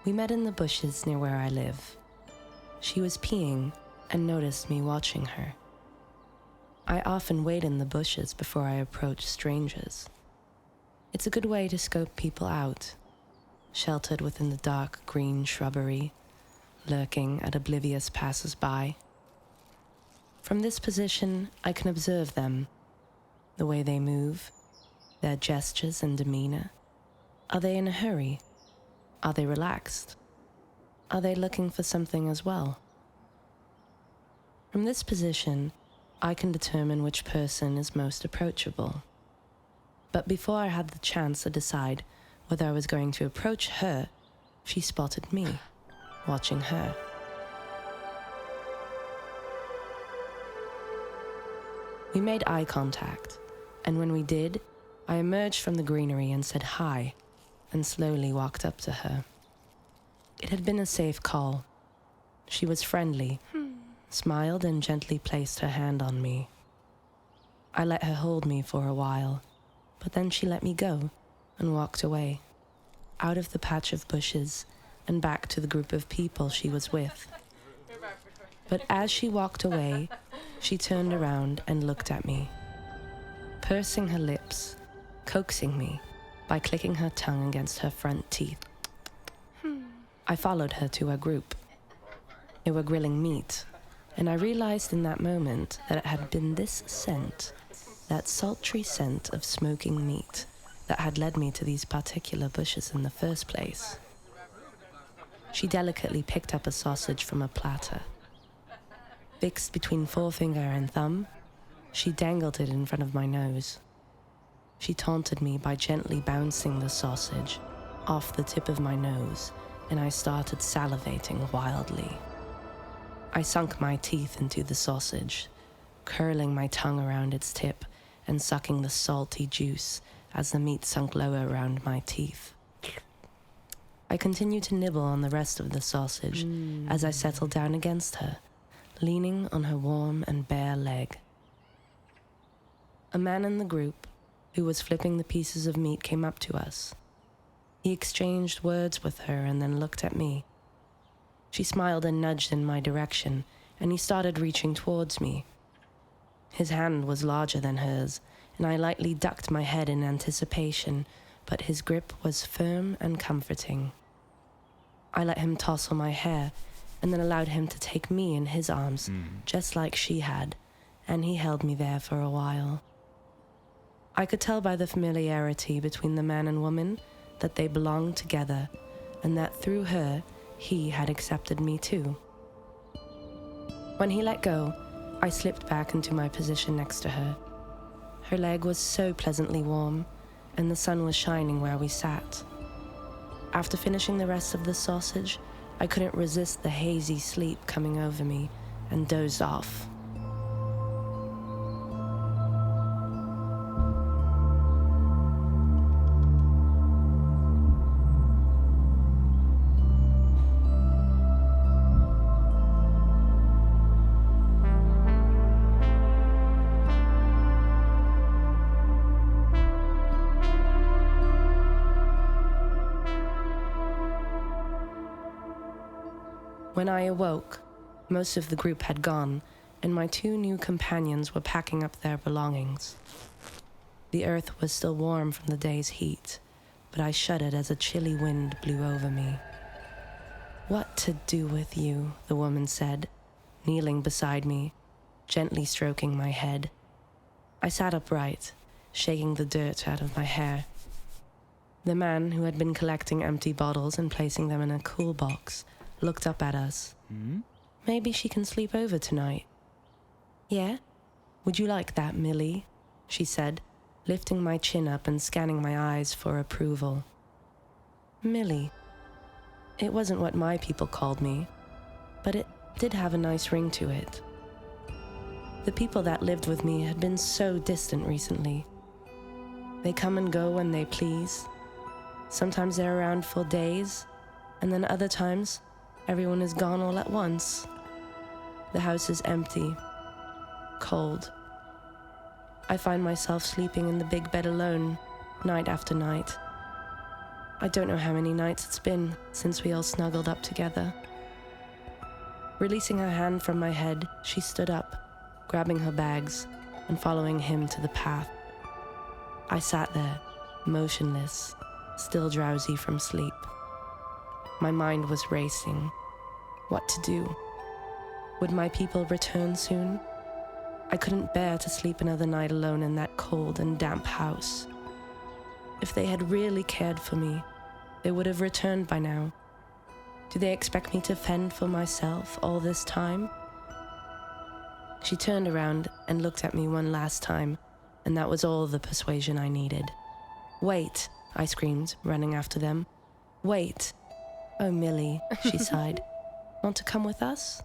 We met in the bushes near where I live. She was peeing and noticed me watching her. I often wait in the bushes before I approach strangers. It's a good way to scope people out, sheltered within the dark green shrubbery, lurking at oblivious passers-by. From this position, I can observe them, the way they move, their gestures and demeanor. Are they in a hurry? Are they relaxed? Are they looking for something as well? From this position, I can determine which person is most approachable. But before I had the chance to decide whether I was going to approach her, she spotted me, watching her. We made eye contact, and when we did, I emerged from the greenery and said hi, and slowly walked up to her. It had been a safe call. She was friendly, smiled and gently placed her hand on me. I let her hold me for a while, but then she let me go and walked away, out of the patch of bushes and back to the group of people she was with. But as she walked away, she turned around and looked at me, pursing her lips, coaxing me by clicking her tongue against her front teeth. I followed her to her group. They were grilling meat, and I realized in that moment that it had been this scent, that sultry scent of smoking meat, that had led me to these particular bushes in the first place. She delicately picked up a sausage from a platter. Fixed between forefinger and thumb, she dangled it in front of my nose. She taunted me by gently bouncing the sausage off the tip of my nose, and I started salivating wildly. I sunk my teeth into the sausage, curling my tongue around its tip and sucking the salty juice as the meat sunk lower around my teeth. I continued to nibble on the rest of the sausage as I settled down against her, leaning on her warm and bare leg. A man in the group, who was flipping the pieces of meat, came up to us. He exchanged words with her and then looked at me. She smiled and nudged in my direction, and he started reaching towards me. His hand was larger than hers, and I lightly ducked my head in anticipation, but his grip was firm and comforting. I let him tousle my hair, and then allowed him to take me in his arms, just like she had, and he held me there for a while. I could tell by the familiarity between the man and woman that they belonged together, and that through her, he had accepted me too. When he let go, I slipped back into my position next to her. Her leg was so pleasantly warm, and the sun was shining where we sat. After finishing the rest of the sausage, I couldn't resist the hazy sleep coming over me, and dozed off. When I awoke, most of the group had gone, and my two new companions were packing up their belongings. The earth was still warm from the day's heat, but I shuddered as a chilly wind blew over me. "What to do with you?" the woman said, kneeling beside me, gently stroking my head. I sat upright, shaking the dirt out of my hair. The man, who had been collecting empty bottles and placing them in a cool box, looked up at us. "Maybe she can sleep over tonight." "Yeah? Would you like that, Millie?" she said, lifting my chin up and scanning my eyes for approval. Millie. It wasn't what my people called me, but it did have a nice ring to it. The people that lived with me had been so distant recently. They come and go when they please. Sometimes they're around for days, and then other times, everyone is gone all at once. The house is empty, cold. I find myself sleeping in the big bed alone, night after night. I don't know how many nights it's been since we all snuggled up together. Releasing her hand from my head, she stood up, grabbing her bags and following him to the path. I sat there, motionless, still drowsy from sleep. My mind was racing. What to do? Would my people return soon? I couldn't bear to sleep another night alone in that cold and damp house. If they had really cared for me, they would have returned by now. Do they expect me to fend for myself all this time? She turned around and looked at me one last time, and that was all the persuasion I needed. "Wait," I screamed, running after them. "Wait." "Oh, Millie," she sighed. "Want to come with us?"